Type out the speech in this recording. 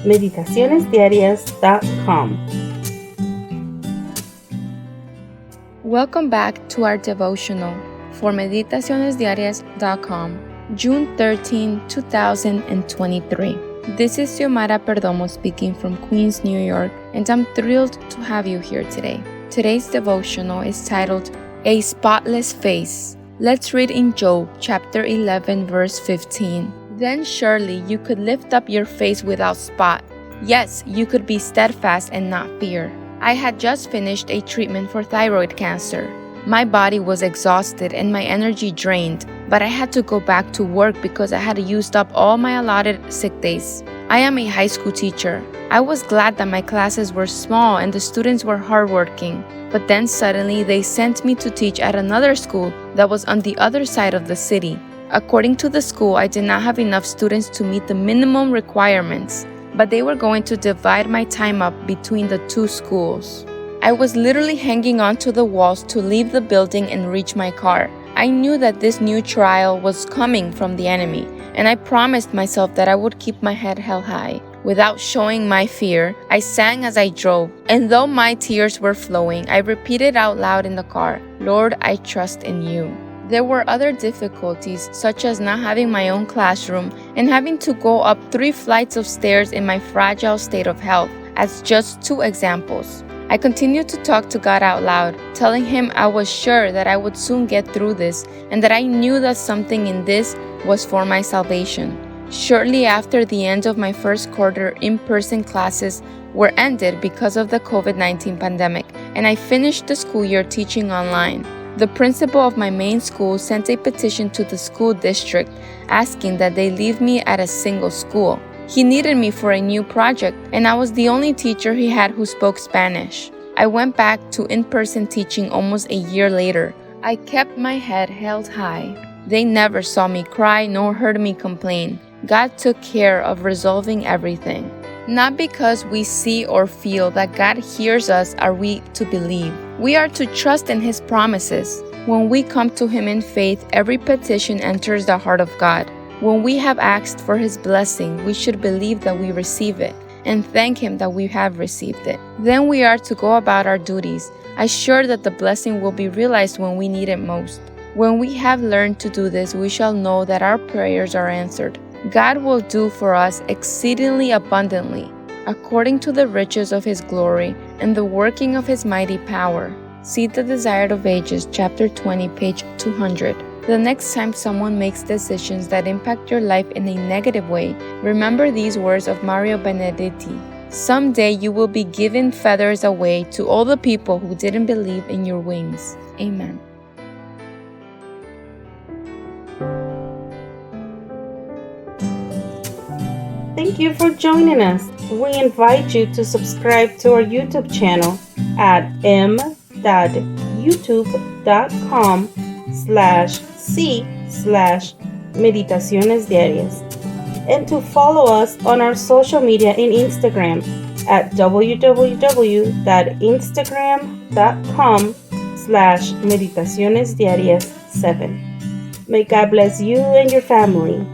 meditacionesdiarias.com. Welcome back to our devotional for meditacionesdiarias.com, June 13, 2023. This is Xiomara Perdomo speaking from Queens, New York, and I'm thrilled to have you here today. Today's devotional is titled, A Spotless Face. Let's read in Job chapter 11, verse 15. Then surely you could lift up your face without spot. Yes, you could be steadfast and not fear. I had just finished a treatment for thyroid cancer. My body was exhausted and my energy drained, but I had to go back to work because I had used up all my allotted sick days. I am a high school teacher. I was glad that my classes were small and the students were hardworking, but then suddenly they sent me to teach at another school that was on the other side of the city. According to the school, I did not have enough students to meet the minimum requirements, but they were going to divide my time up between the two schools. I was literally hanging onto the walls to leave the building and reach my car. I knew that this new trial was coming from the enemy, and I promised myself that I would keep my head held high. Without showing my fear, I sang as I drove, and though my tears were flowing, I repeated out loud in the car, "Lord, I trust in you." There were other difficulties, such as not having my own classroom and having to go up 3 flights of stairs in my fragile state of health, as just 2 examples. I continued to talk to God out loud, telling Him I was sure that I would soon get through this and that I knew that something in this was for my salvation. Shortly after the end of my first quarter, in-person classes were ended because of the COVID-19 pandemic, and I finished the school year teaching online. The principal of my main school sent a petition to the school district asking that they leave me at a single school. He needed me for a new project, and I was the only teacher he had who spoke Spanish. I went back to in-person teaching almost a year later. I kept my head held high. They never saw me cry nor heard me complain. God took care of resolving everything. Not because we see or feel that God hears us are we to believe. We are to trust in His promises. When we come to Him in faith, every petition enters the heart of God. When we have asked for His blessing, we should believe that we receive it and thank Him that we have received it. Then we are to go about our duties, assured that the blessing will be realized when we need it most. When we have learned to do this, we shall know that our prayers are answered. God will do for us exceedingly abundantly, according to the riches of His glory and the working of His mighty power. See The Desire of Ages, chapter 20, page 200. The next time someone makes decisions that impact your life in a negative way, remember these words of Mario Benedetti. Someday you will be giving feathers away to all the people who didn't believe in your wings. Amen. Thank you for joining us. We invite you to subscribe to our YouTube channel at m.youtube.com/c/Meditaciones Diarias and to follow us on our social media in Instagram at www.instagram.com/meditacionesdiarias7. May God bless you and your family.